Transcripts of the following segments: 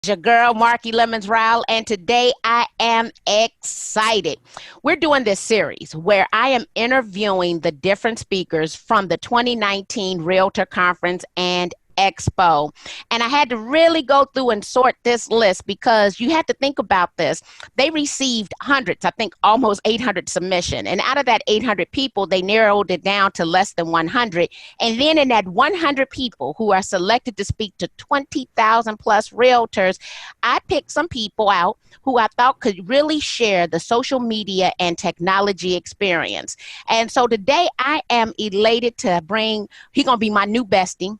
Your girl Marky Lemons Rowell, and today I am excited. We're doing this series where I am interviewing the different speakers from the 2019 Realtor Conference and Expo. And I had to really go through and sort this list because you had to think about this. They received hundreds, I think almost 800 submission. And out of that 800 people, they narrowed it down to less than 100. And then in that 100 people who are selected to speak to 20,000 plus realtors, I picked some people out who I thought could really share the social media and technology experience. And so today I am elated to bring, he's going to be my new bestie,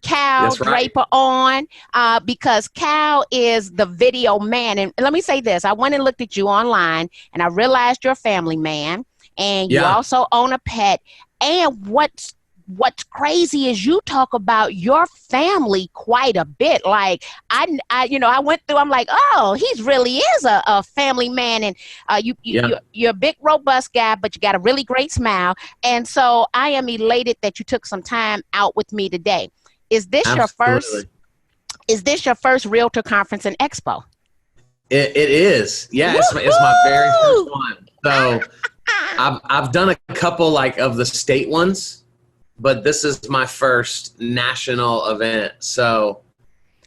Cal That's right. Draper on because Cal is the video man. And let me say this. I went and looked at you online and I realized you're a family man and you Yeah. also own a pet. And what's crazy is you talk about your family quite a bit. Like I went through, I'm like, oh, he's really is a family man. And you're a big, robust guy, but you got a really great smile. And so I am elated that you took some time out with me today. Is this Absolutely. is this your first Realtor Conference and Expo? It is. Yeah, it's my very first one. So I've done a couple like of the state ones, but this is my first national event. So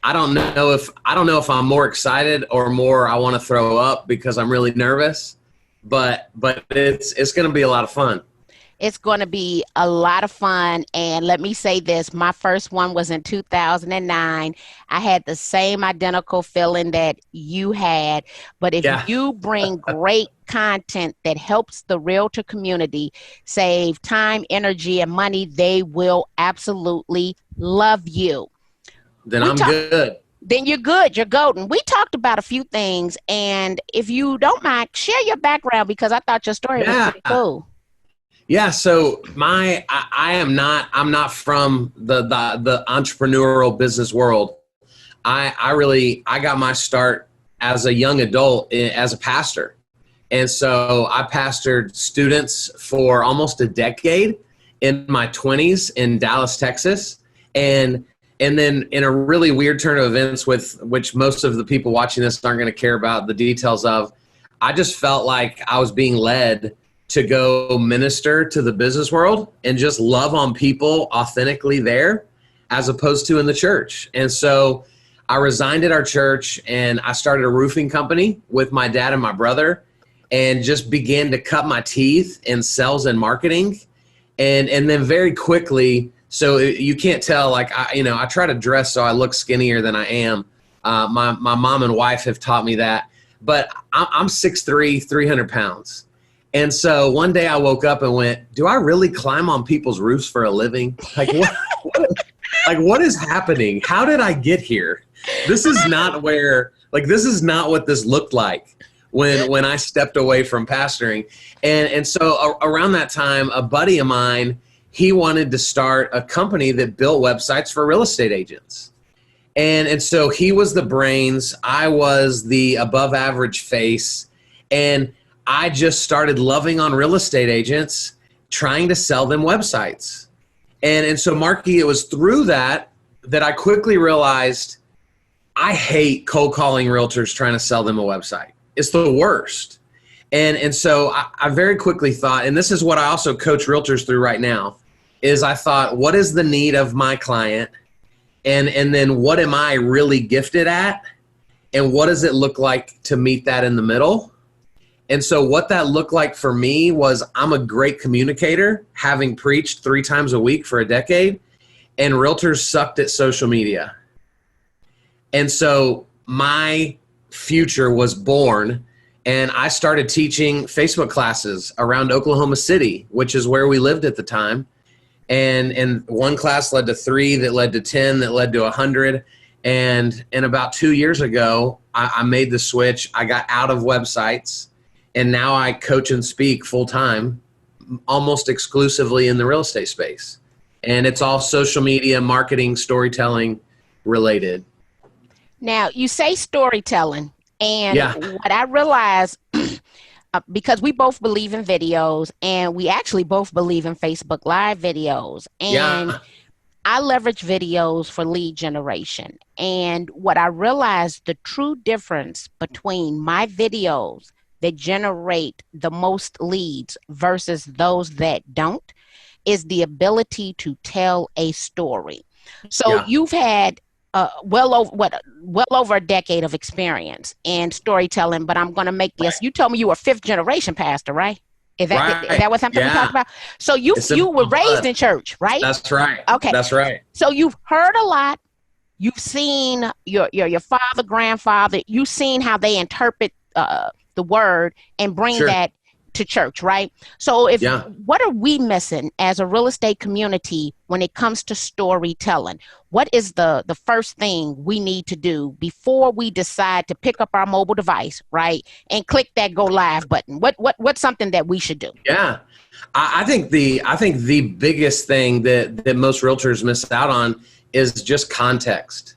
I don't know if I'm more excited or more I want to throw up because I'm really nervous, but it's going to be a lot of fun. It's going to be a lot of fun. And let me say this, my first one was in 2009. I had the same identical feeling that you had. But if you bring great content that helps the realtor community save time, energy, and money, they will absolutely love you. Then I'm good. Then you're good. You're golden. We talked about a few things. And if you don't mind, share your background because I thought your story was pretty cool. Yeah, so I'm not from the entrepreneurial business world. I got my start as a young adult as a pastor. And so I pastored students for almost a decade in my 20s in Dallas, Texas. And then in a really weird turn of events with which most of the people watching this aren't going to care about the details of, I just felt like I was being led to go minister to the business world and just love on people authentically there as opposed to in the church. And so I resigned at our church and I started a roofing company with my dad and my brother and just began to cut my teeth in sales and marketing. And then very quickly, so you can't tell, like, I try to dress so I look skinnier than I am. My mom and wife have taught me that, but I'm 6'3", 300 pounds. And so one day I woke up and went, do I really climb on people's roofs for a living? Like, what is happening? How did I get here? This is not what this looked like when I stepped away from pastoring. And so around that time, a buddy of mine, he wanted to start a company that built websites for real estate agents. And so he was the brains. I was the above average face. And I just started loving on real estate agents, trying to sell them websites. And so, Marky, it was through that I quickly realized I hate cold calling realtors trying to sell them a website. It's the worst. And so I very quickly thought, and this is what I also coach realtors through right now, is I thought, what is the need of my client? And then what am I really gifted at? And what does it look like to meet that in the middle? And so what that looked like for me was I'm a great communicator, having preached 3 times a week for a decade, and realtors sucked at social media. And so my future was born, and I started teaching Facebook classes around Oklahoma City, which is where we lived at the time. And one class led to 3, that led to 10, that led to 100. And about 2 years ago, I made the switch. I got out of websites. And now I coach and speak full time, almost exclusively in the real estate space. And it's all social media, marketing, storytelling related. Now, you say storytelling. And what I realized, because we both believe in videos and we actually both believe in Facebook Live videos. And I leverage videos for lead generation. And what I realized, the true difference between my videos that generate the most leads versus those that don't is the ability to tell a story. So Yeah. you've had well over a decade of experience in storytelling, but I'm going to make this. Right. You told me you were fifth generation pastor, right? Is Right. that what something we talked Yeah. about? So It's in you were my raised blood. in church, right? That's right. Okay. That's right. So you've heard a lot. You've seen your father, grandfather. You've seen how they interpret the word and bring Sure. that to church, right? So if Yeah. what are we missing as a real estate community when it comes to storytelling? What is the first thing we need to do before we decide to pick up our mobile device, right, and click that go live button? What's something that we should do? Yeah. I think the biggest thing that most realtors miss out on is just context.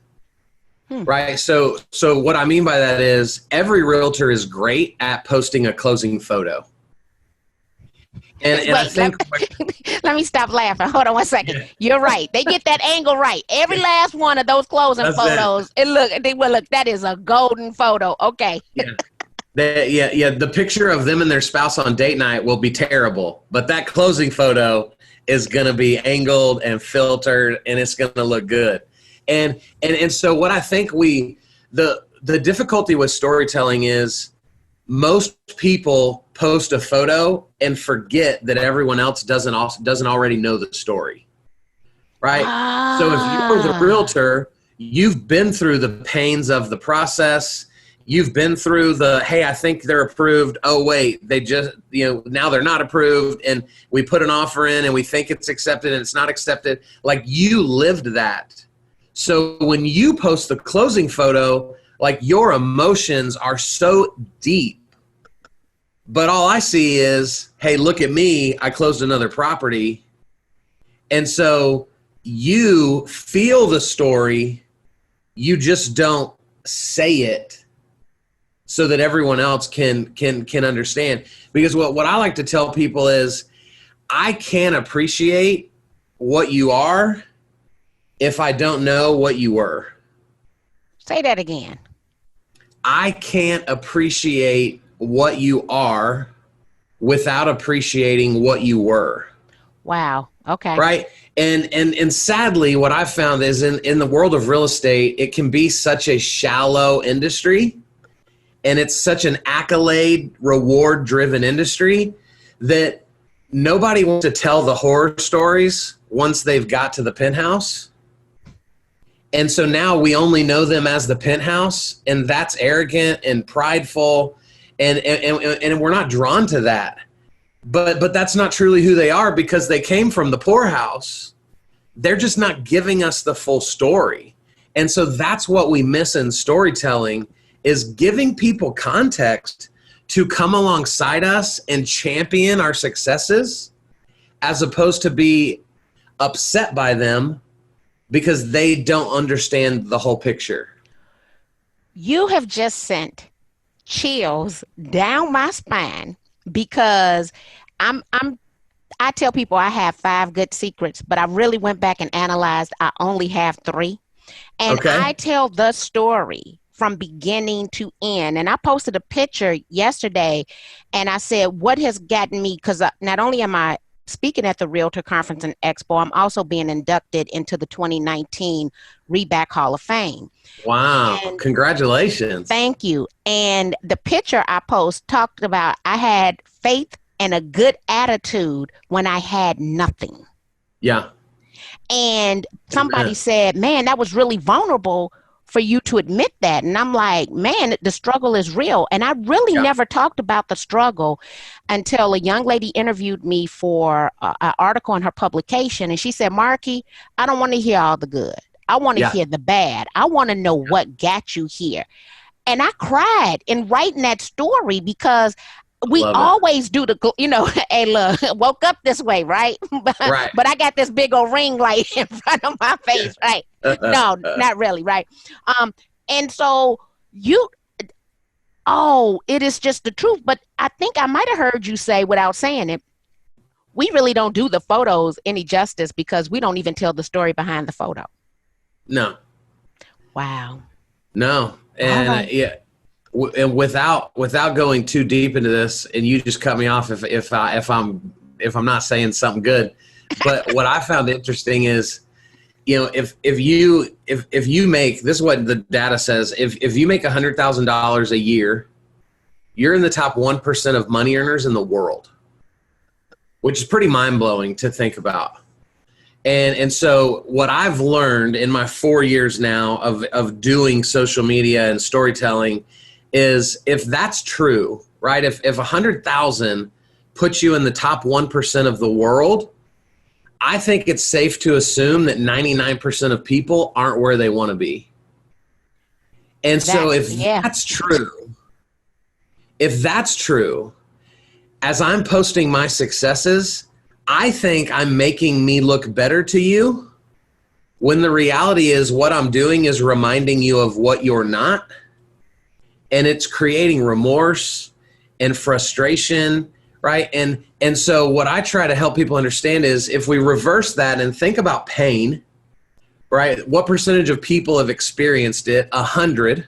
Hmm. Right. So what I mean by that is every realtor is great at posting a closing photo. And I Wait, think let me stop laughing. Hold on one second. yeah, You're right. They get that angle right. Every last one of those closing that's it. photos. Look, that is a golden photo. Okay. Yeah. Yeah. The picture of them and their spouse on date night will be terrible, but that closing photo is going to be angled and filtered, and it's going to look good. And so what I think the difficulty with storytelling is most people post a photo and forget that everyone else doesn't already know the story, right? So if you're the Ah. realtor, you've been through the pains of the process. You've been through the, hey, I think they're approved. Oh, wait, they just, now they're not approved. And we put an offer in and we think it's accepted and it's not accepted. Like, you lived that. So when you post the closing photo, like, your emotions are so deep. But all I see is, hey, look at me. I closed another property. And so you feel the story. You just don't say it so that everyone else can understand. Because what I like to tell people is, I can't appreciate what you are if I don't know what you were. Say that again. I can't appreciate what you are without appreciating what you were. Wow. Okay. Right. And sadly, what I've found is in the world of real estate, it can be such a shallow industry, and it's such an accolade, reward driven industry that nobody wants to tell the horror stories once they've got to the penthouse. And so now we only know them as the penthouse, and that's arrogant and prideful, and we're not drawn to that. But that's not truly who they are, because they came from the poorhouse. They're just not giving us the full story. And so that's what we miss in storytelling, is giving people context to come alongside us and champion our successes, as opposed to be upset by them because they don't understand the whole picture. You have just sent chills down my spine because I tell people I have 5 good secrets, but I really went back and analyzed. I only have 3. And Okay. I tell the story from beginning to end. And I posted a picture yesterday and I said, what has gotten me, because not only am I speaking at the Realtor Conference and Expo, I'm also being inducted into the 2019 Reback Hall of Fame. Wow. And Congratulations. thank you. And the picture I post talked about I had faith and a good attitude when I had nothing. Yeah. And somebody Amen. said, man, that was really vulnerable for you to admit that. And I'm like, man, the struggle is real. And I really Yeah. never talked about the struggle until a young lady interviewed me for an article in her publication. And she said, Marky, I don't want to hear all the good. I want to Yeah. hear the bad. I want to know what got you here. And I cried in writing that story because we Love it. always do hey, look, woke up this way, right? Right. But I got this big old ring light in front of my face, right? No, not really, right? And so it is just the truth. But I think I might have heard you say, without saying it, we really don't do the photos any justice because we don't even tell the story behind the photo. No. Wow. No. And yeah. And without going too deep into this, and you just cut me off if I'm not saying something good, but what I found interesting is, if you make, this is what the data says, if you make $100,000 a year, you're in the top 1% of money earners in the world, which is pretty mind blowing to think about. And so what I've learned in my 4 years now of doing social media and storytelling is, if that's true, right? If 100,000 puts you in the top 1% of the world, I think it's safe to assume that 99% of people aren't where they want to be. And so if that's true, as I'm posting my successes, I think I'm making me look better to you, when the reality is what I'm doing is reminding you of what you're not. And it's creating remorse and frustration, right? And so what I try to help people understand is, if we reverse that and think about pain, right? What percentage of people have experienced it? 100.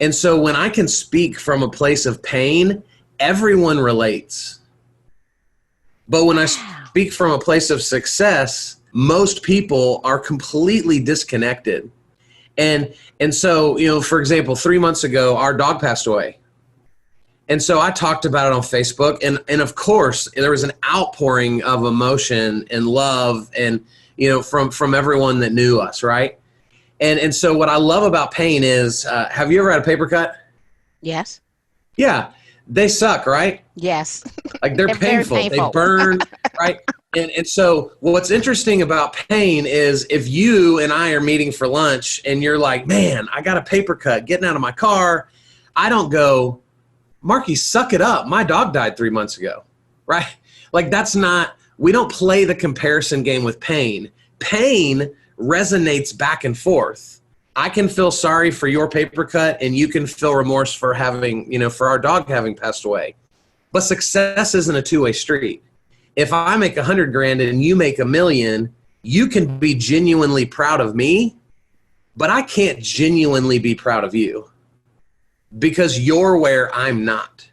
And so when I can speak from a place of pain, everyone relates. But when I speak from a place of success, most people are completely disconnected. And so, for example, 3 months ago, our dog passed away. And so I talked about it on Facebook, and of course there was an outpouring of emotion and love and, from everyone that knew us. Right. And so what I love about pain is, have you ever had a paper cut? Yes. Yeah. They suck, right? Yes. Like they're painful. They burn, right? And so what's interesting about pain is, if you and I are meeting for lunch and you're like, man, I got a paper cut getting out of my car, I don't go, Marky, suck it up. My dog died 3 months ago, right? Like we don't play the comparison game with pain. Pain resonates back and forth. I can feel sorry for your paper cut, and you can feel remorse for for our dog having passed away. But success isn't a two-way street. If I make 100 grand and you make $1 million, you can be genuinely proud of me, but I can't genuinely be proud of you, because you're where I'm not.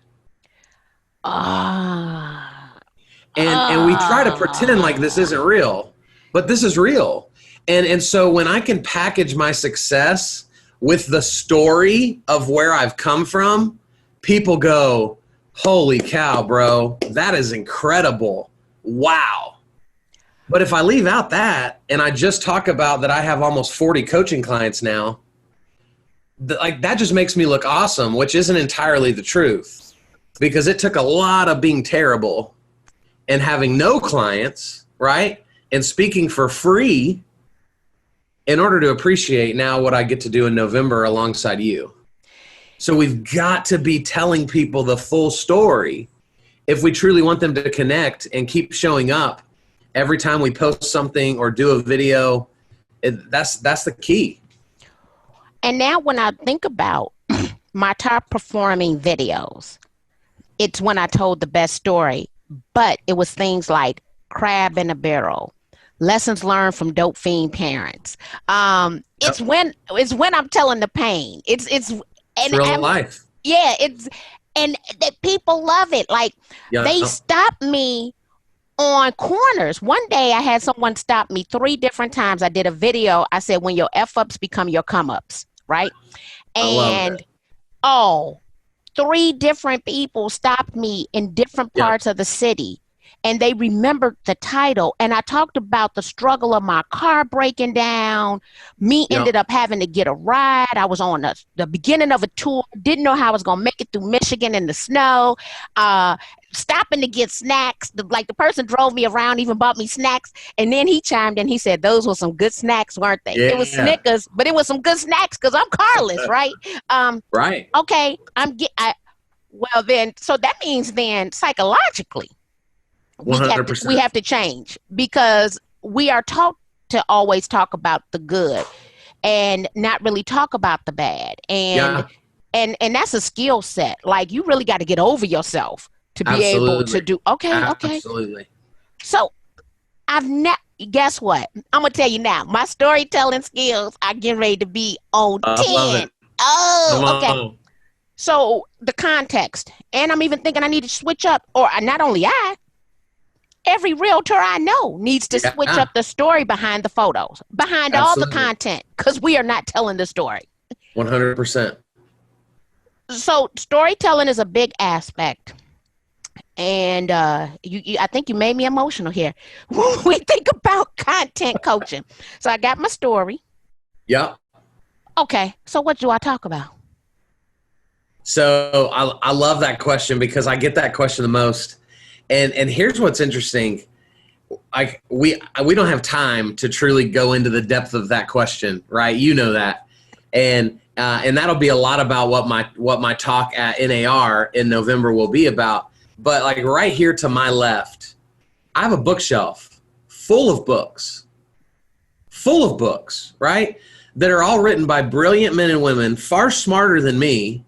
And we try to pretend like this isn't real, but this is real. And so when I can package my success with the story of where I've come from, people go, holy cow, bro, that is incredible. Wow. But if I leave out that and I just talk about that I have almost 40 coaching clients now, that just makes me look awesome, which isn't entirely the truth, because it took a lot of being terrible and having no clients, right? And speaking for free in order to appreciate now what I get to do in November alongside you. So we've got to be telling people the full story if we truly want them to connect and keep showing up every time we post something or do a video. That's the key. And now when I think about my top performing videos, it's when I told the best story, but it was things like crab in a barrel, lessons learned from dope fiend parents. It's when I'm telling the pain. It's real life. Yeah, and that people love it. Like they stop me on corners. One day I had someone stop me 3 different times. I did a video. I said, when your F-ups become your come-ups, right? And 3 different people stopped me in different parts of the city, and they remembered the title. And I talked about the struggle of my car breaking down. Me ended up having to get a ride. I was on the beginning of a tour, didn't know how I was going to make it through Michigan in the snow, stopping to get snacks. The person drove me around, even bought me snacks. And then he chimed in. He said, those were some good snacks, weren't they? Yeah. It was Snickers, but it was some good snacks because I'm carless, right? Right. Okay. Well, then, so that means then psychologically, 100%. we have to change, because we are taught to always talk about the good and not really talk about the bad. And that's a skill set. Like, you really got to get over yourself to be able to Absolutely. do. Okay, okay. Absolutely. So I've never. Guess what? I'm gonna tell you now. My storytelling skills are getting ready to be on I love 10. it. Oh, Come okay. on. So the context, and I'm even thinking I need to switch up, or not only every realtor I know needs to switch Yeah, up the story behind the photos, behind all the absolutely. content, because we are not telling the story. 100%. So storytelling is a big aspect. And I think you made me emotional here. When we think about content coaching. So I got my story. Yep. Okay, so what do I talk about? So I love that question because I get that question the most. And here's what's interesting. We don't have time to truly go into the depth of that question, right? You know that. And that'll be a lot about what my talk at NAR in November will be about. But like right here to my left, I have a bookshelf full of books, right? That are all written by brilliant men and women, far smarter than me,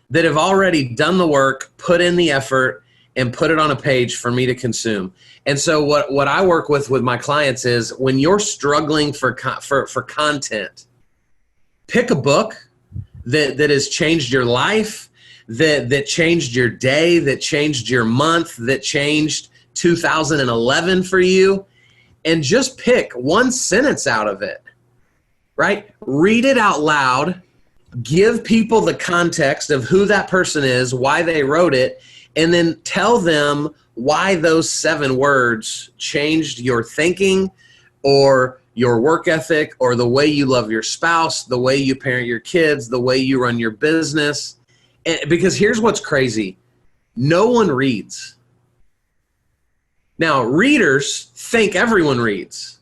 that have already done the work, put in the effort, and put it on a page for me to consume. And so what I work with my clients is when you're struggling for content, pick a book that has changed your life, that changed your day, that changed your month, that changed 2011 for you, and just pick one sentence out of it, right? Read it out loud, give people the context of who that person is, why they wrote it, and then tell them why those 7 words changed your thinking or your work ethic or the way you love your spouse, the way you parent your kids, the way you run your business. And because here's what's crazy. No one reads. Now, readers think everyone reads,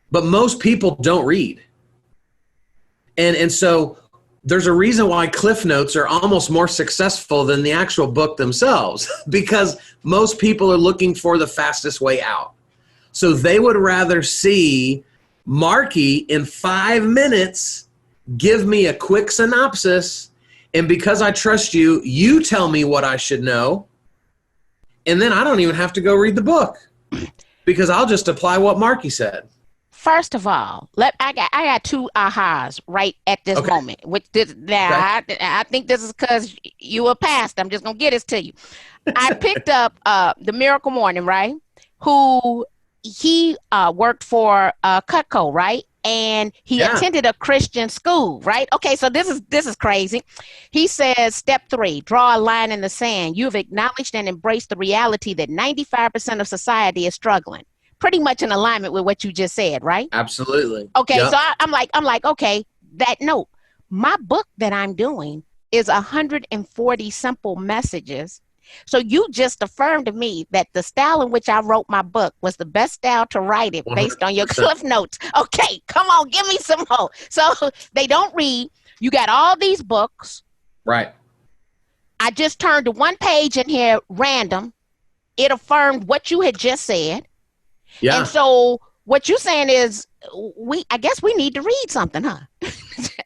but most people don't read. And so there's a reason why Cliff Notes are almost more successful than the actual book themselves, because most people are looking for the fastest way out. So they would rather see Marky in 5 minutes give me a quick synopsis, and because I trust you, you tell me what I should know, and then I don't even have to go read the book because I'll just apply what Marky said. First of all, I got 2 ahas right at this moment. I think this is because you were past. I'm just gonna get this to you. I picked up the Miracle Morning, right? Who he worked for Cutco, right? And he attended a Christian school, right? Okay, so this is crazy. He says, step 3, draw a line in the sand. You've acknowledged and embraced the reality that 95% of society is struggling. Pretty much in alignment with what you just said, right? Absolutely. Okay, yep. So I'm like, okay, that note. My book that I'm doing is 140 simple messages. So you just affirmed to me that the style in which I wrote my book was the best style to write it based 100%. On your Cliff Notes. Okay, come on, give me some more. So they don't read. You got all these books. Right. I just turned to one page in here random. It affirmed what you had just said. Yeah. And so what you're saying is I guess we need to read something, huh?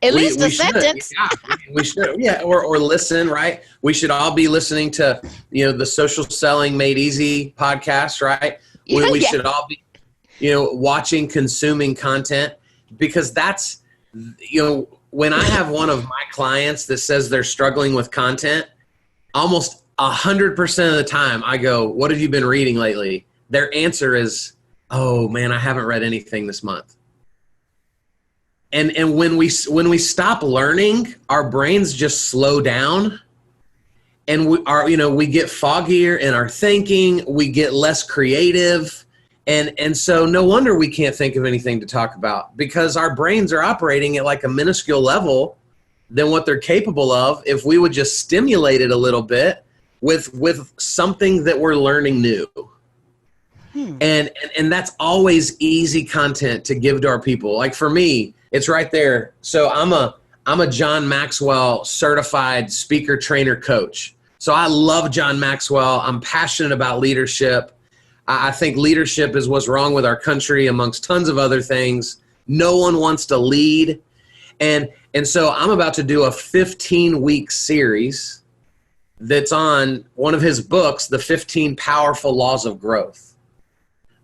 At least a sentence. Yeah, we should. Yeah, or listen, right? We should all be listening to, the Social Selling Made Easy podcast, right? We should all be, watching, consuming content, because that's, when I have one of my clients that says they're struggling with content, almost 100% of the time I go, what have you been reading lately? Their answer is, oh man, I haven't read anything this month. And when we stop learning, our brains just slow down, and we get foggier in our thinking, we get less creative, and so no wonder we can't think of anything to talk about, because our brains are operating at like a minuscule level than what they're capable of if we would just stimulate it a little bit with something that we're learning new. And that's always easy content to give to our people. Like for me, it's right there. So I'm a John Maxwell certified speaker, trainer, coach. So I love John Maxwell. I'm passionate about leadership. I think leadership is what's wrong with our country, amongst tons of other things. No one wants to lead. And so I'm about to do a 15-week series that's on one of his books, The 15 Powerful Laws of Growth.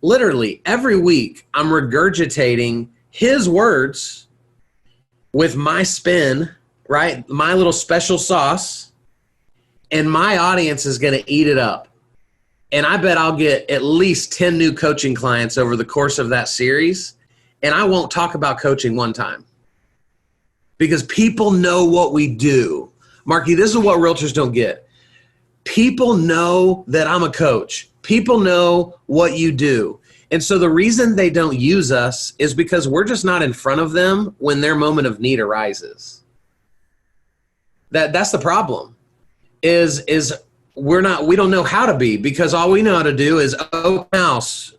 Literally every week I'm regurgitating his words with my spin, right? My little special sauce, and my audience is going to eat it up. And I bet I'll get at least 10 new coaching clients over the course of that series. And I won't talk about coaching one time because people know what we do. Marky, this is what realtors don't get. People know that I'm a coach. People know what you do. And so the reason they don't use us is because we're just not in front of them when their moment of need arises. That's the problem. Is we don't know how to be, because all we know how to do is open house,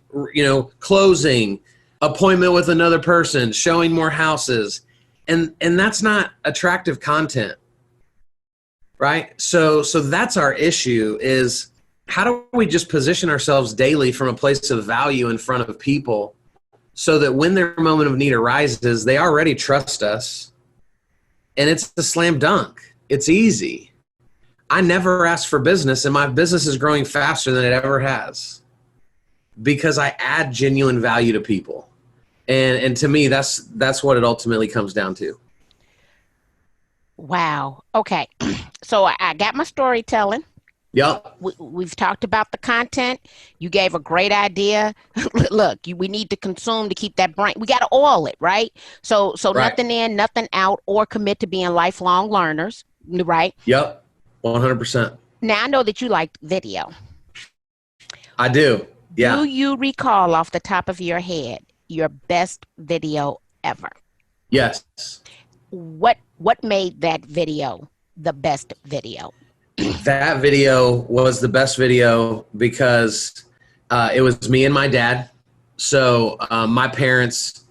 closing, appointment with another person, showing more houses. And that's not attractive content. Right? So that's our issue, is how do we just position ourselves daily from a place of value in front of people so that when their moment of need arises, they already trust us and it's a slam dunk. It's easy. I never ask for business, and my business is growing faster than it ever has because I add genuine value to people. And to me, that's what it ultimately comes down to. Wow. Okay. So I got my storytelling. Yep. We've talked about the content. You gave a great idea. Look, we need to consume to keep that brain. We got to oil it, right? So right. Nothing in, nothing out, or commit to being lifelong learners, right? Yep. 100%. Now I know that you like video. I do. Yeah. Do you recall off the top of your head your best video ever? Yes. What made that video the best video? That video was the best video because it was me and my dad. So my parents,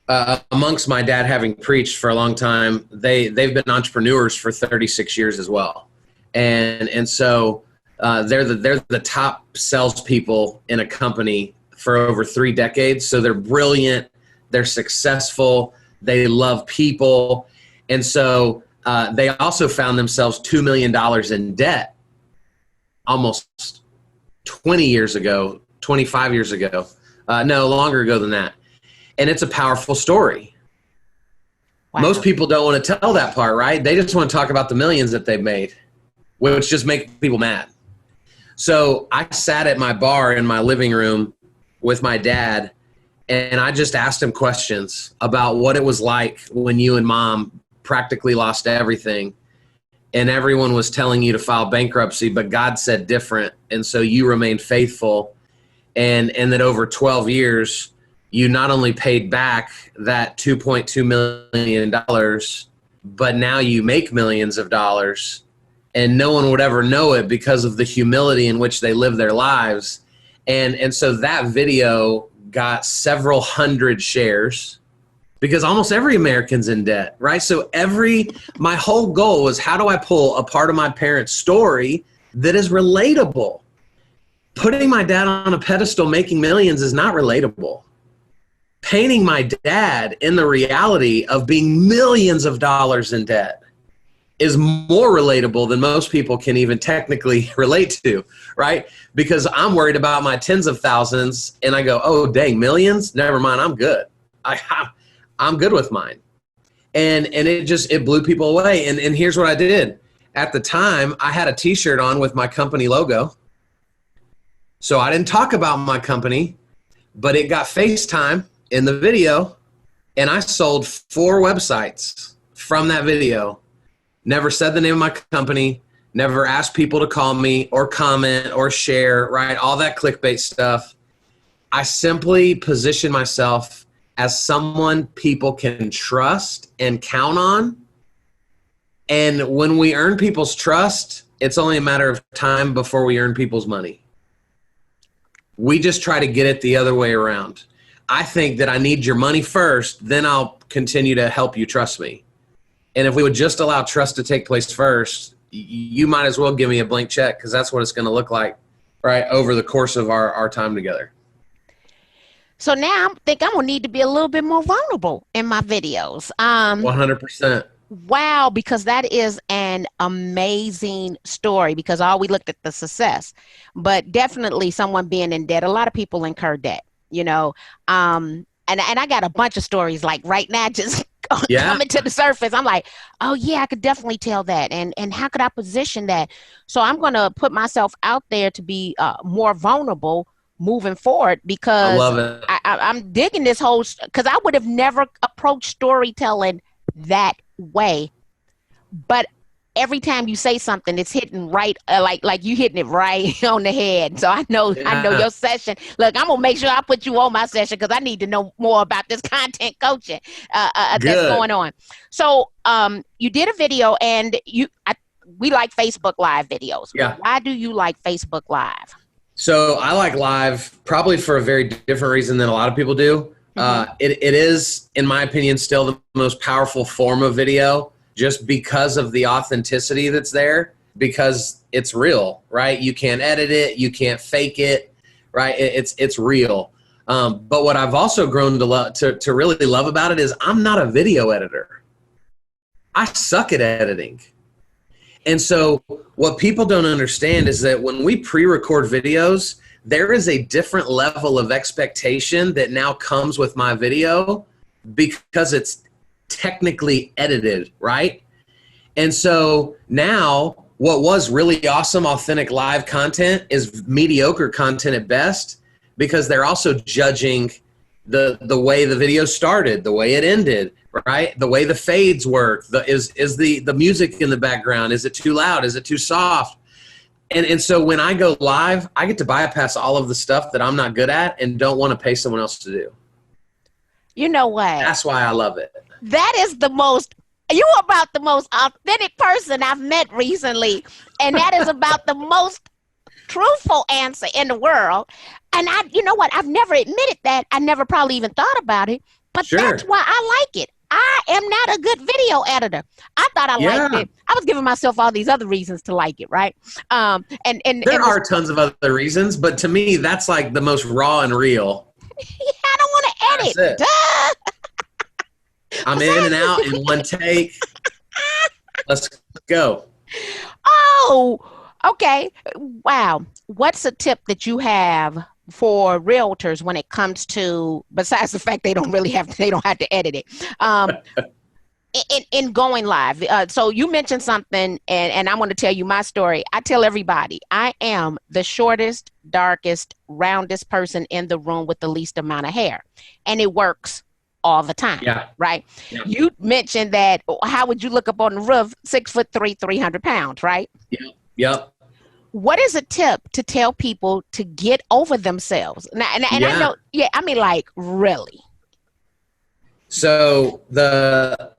amongst my dad having preached for a long time, they've been entrepreneurs for 36 years as well. And so they're the top salespeople in a company for over 3 decades. So they're brilliant, they're successful, they love people. And so they also found themselves $2 million in debt almost 20 years ago, 25 years ago. No, longer ago than that. And it's a powerful story. Wow. Most people don't want to tell that part, right? They just want to talk about the millions that they've made, which just make people mad. So I sat at my bar in my living room with my dad, and I just asked him questions about what it was like when you and mom practically lost everything and everyone was telling you to file bankruptcy, but God said different. And so you remained faithful, and that over 12 years, you not only paid back that $2.2 million, but now you make millions of dollars, and no one would ever know it because of the humility in which they live their lives. And so that video got several hundred shares because almost every American's in debt, right? So my whole goal was, how do I pull a part of my parents' story that is relatable? Putting my dad on a pedestal making millions is not relatable. Painting my dad in the reality of being millions of dollars in debt is more relatable than most people can even technically relate to, right? Because I'm worried about my tens of thousands, and I go, oh, dang, millions? Never mind, I'm good. I'm good with mine. And it blew people away. And here's what I did. At the time, I had a t-shirt on with my company logo. So I didn't talk about my company, but it got FaceTime in the video, and I sold 4 websites from that video. Never said the name of my company, never asked people to call me or comment or share, right? All that clickbait stuff. I simply position myself as someone people can trust and count on. And when we earn people's trust, it's only a matter of time before we earn people's money. We just try to get it the other way around. I think that I need your money first, then I'll continue to help you trust me. And if we would just allow trust to take place first, you might as well give me a blank check, because that's what it's going to look like, right, over the course of our time together. So now I think I'm going to need to be a little bit more vulnerable in my videos. 100%. Wow, because that is an amazing story because all we looked at the success, but definitely someone being in debt. A lot of people incur debt, you know. And I got a bunch of stories like right now just Yeah, coming to the surface. I'm like, oh yeah, I could definitely tell that. And how could I position that? So I'm going to put myself out there to be more vulnerable moving forward I because love it. I'm digging this whole because I would have never approached storytelling that way. But every time you say something, it's hitting right, like you hitting it right on the head. So I know Yeah, your session. Look, I'm gonna make sure I put you on my session because I need to know more about this content coaching that's good. going on. So you did a video, and we like Facebook Live videos. Yeah. Why do you like Facebook Live? So I like live probably for a very different reason than a lot of people do. Mm-hmm. It is, in my opinion, still the most powerful form of video just because of the authenticity that's there, because it's real, right? You can't edit it. You can't fake it, right? It's real. But what I've also grown to love, to really love about it is I'm not a video editor. I suck at editing. And so what people don't understand is that when we pre-record videos, there is a different level of expectation that now comes with my video because it's technically edited, right? And so now what was really awesome, authentic live content is mediocre content at best because they're also judging the way the video started, the way it ended, right? The way the fades work, is the music in the background, is it too loud? Is it too soft? And so when I go live, I get to bypass all of the stuff that I'm not good at and don't want to pay someone else to do. You know what? That's why I love it. That is you are about the most authentic person I've met recently. And that is about the most truthful answer in the world. And you know what? I've never admitted that. I never probably even thought about it, but Sure. that's why I like it. I am not a good video editor. I thought I liked it. I was giving myself all these other reasons to like it, right? There are tons of other reasons, but to me, that's like the most raw and real. Yeah, I don't want to edit. Duh. I'm in and out in one take. Let's go. Oh, okay. Wow. What's a tip that you have for realtors when it comes to, besides the fact they don't have to edit it, in going live? So you mentioned something, and I want to tell you my story. I tell everybody I am the shortest, darkest, roundest person in the room with the least amount of hair, and it works all the time. Yeah. Right. Yeah. You mentioned that. How would you look up on the roof? 6'3", 300 pounds. Right. Yep. What is a tip to tell people to get over themselves? And I know, I mean, like, really. So the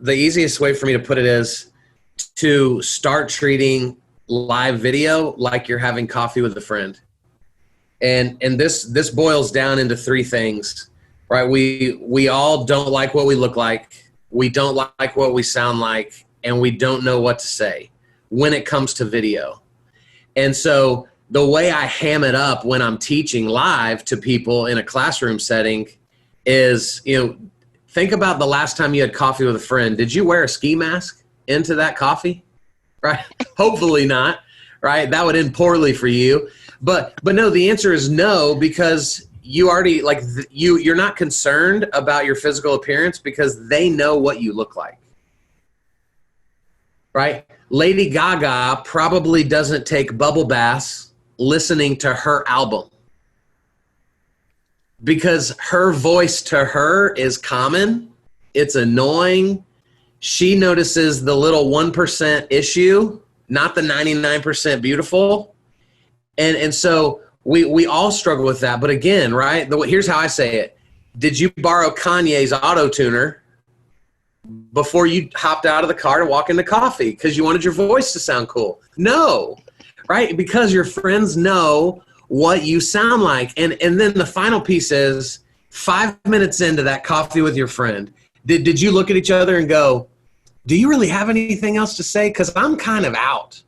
easiest way for me to put it is to start treating live video like you're having coffee with a friend. And this boils down into three things, right? We all don't like what we look like. We don't like what we sound like, and we don't know what to say when it comes to video. And so the way I ham it up when I'm teaching live to people in a classroom setting is, think about the last time you had coffee with a friend. Did you wear a ski mask into that coffee? Right? Hopefully not, right? That would end poorly for you. But no, the answer is no, because you already, you're not concerned about your physical appearance because they know what you look like. Right? Lady Gaga probably doesn't take bubble baths listening to her album because her voice to her is common. It's annoying. She notices the little 1% issue, not the 99% beautiful. And so we all struggle with that. But again, right? Here's how I say it. Did you borrow Kanye's auto tuner before you hopped out of the car to walk into coffee because you wanted your voice to sound cool? No, right? Because your friends know what you sound like. And then the final piece is 5 minutes into that coffee with your friend, did you look at each other and go, do you really have anything else to say? Because I'm kind of out.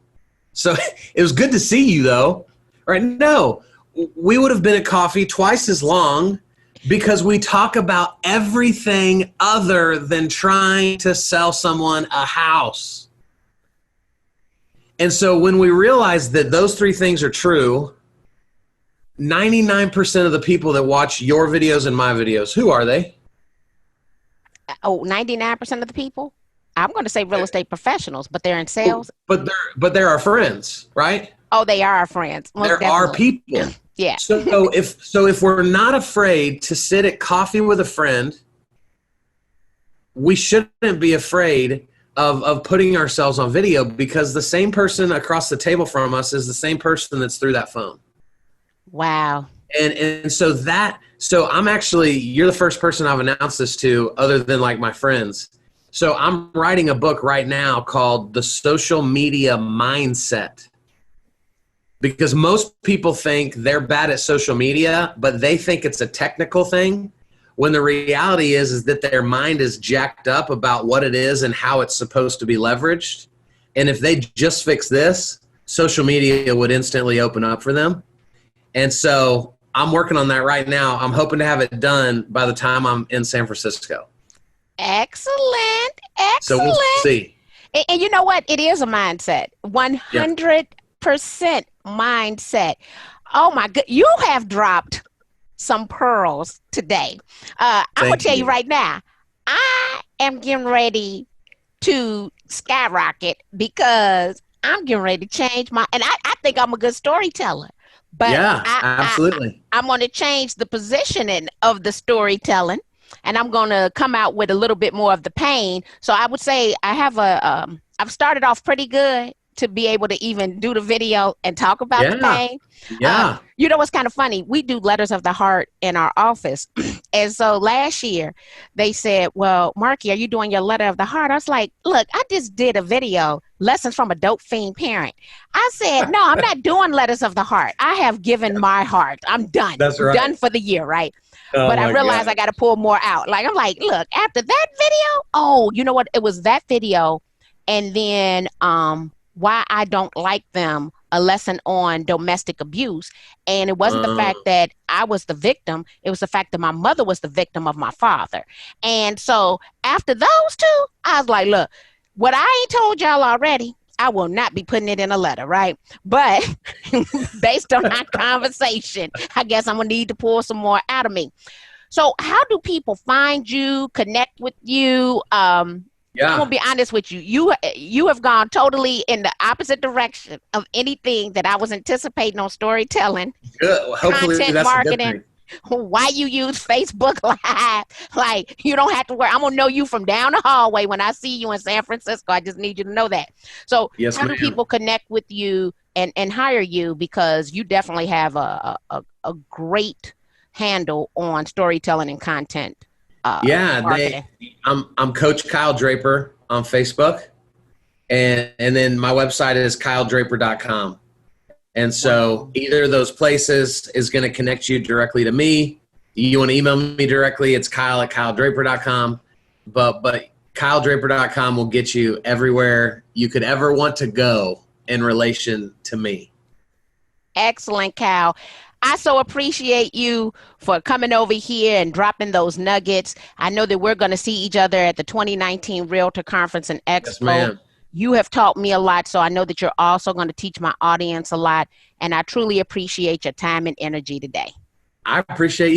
So it was good to see you though, right? No, we would have been at coffee twice as long Because we talk about everything other than trying to sell someone a house. And so when we realize that those three things are true, 99% of the people that watch your videos and my videos, who are they? Oh, 99% of the people? I'm going to say real estate professionals, but they're in sales. But they're our friends, right? Oh, they are our friends. Most there definitely. are people. Yeah. So if we're not afraid to sit at coffee with a friend, we shouldn't be afraid of putting ourselves on video, because the same person across the table from us is the same person that's through that phone. Wow. And so I'm actually, you're the first person I've announced this to other than like my friends. So I'm writing a book right now called The Social Media Mindset, because most people think they're bad at social media, but they think it's a technical thing, when the reality is that their mind is jacked up about what it is and how it's supposed to be leveraged. And if they just fix this, social media would instantly open up for them. And so I'm working on that right now. I'm hoping to have it done by the time I'm in San Francisco. Excellent. So we'll see. And you know what? It is a mindset. 100% mindset. Oh my God. You have dropped some pearls today. I'm going to tell you right now, I am getting ready to skyrocket, because I'm getting ready to change and I think I'm a good storyteller. But yeah, absolutely. I'm going to change the positioning of the storytelling, and I'm going to come out with a little bit more of the pain. So I would say I have I've started off pretty good to be able to even do the video and talk about the pain. Yeah. You know what's kind of funny? We do letters of the heart in our office. And so last year they said, well, Marky, are you doing your letter of the heart? I was like, look, I just did a video, Lessons from a Dope Fiend Parent. I said, no, I'm not doing letters of the heart. I have given my heart. I'm done. That's right. Done for the year, right? Oh, but I realized I got to pull more out. Like, I'm like, look, after that video, oh, you know what? It was that video. And then Why I Don't Like Them, a lesson on domestic abuse. And it wasn't the fact that I was the victim. It was the fact that my mother was the victim of my father. And so after those two, I was like, look, what I ain't told y'all already, I will not be putting it in a letter, right? But based on our conversation, I guess I'm going to need to pull some more out of me. So how do people find you, connect with you? Yeah. I'm gonna be honest with you. You have gone totally in the opposite direction of anything that I was anticipating on storytelling. Good. Hopefully content that's marketing. Why you use Facebook Live? Like, you don't have to worry. I'm gonna know you from down the hallway when I see you in San Francisco. I just need you to know that. So yes, how do people connect with you and hire you? Because you definitely have a great handle on storytelling and content. I'm Coach Kyle Draper on Facebook, and then my website is kyledraper.com. And so either of those places is going to connect you directly to me. You want to email me directly, it's kyle@kyledraper.com. But kyledraper.com will get you everywhere you could ever want to go in relation to me. Excellent, Kyle. I so appreciate you for coming over here and dropping those nuggets. I know that we're going to see each other at the 2019 Realtor Conference and Expo. Yes, ma'am. You have taught me a lot, so I know that you're also going to teach my audience a lot, and I truly appreciate your time and energy today. I appreciate you.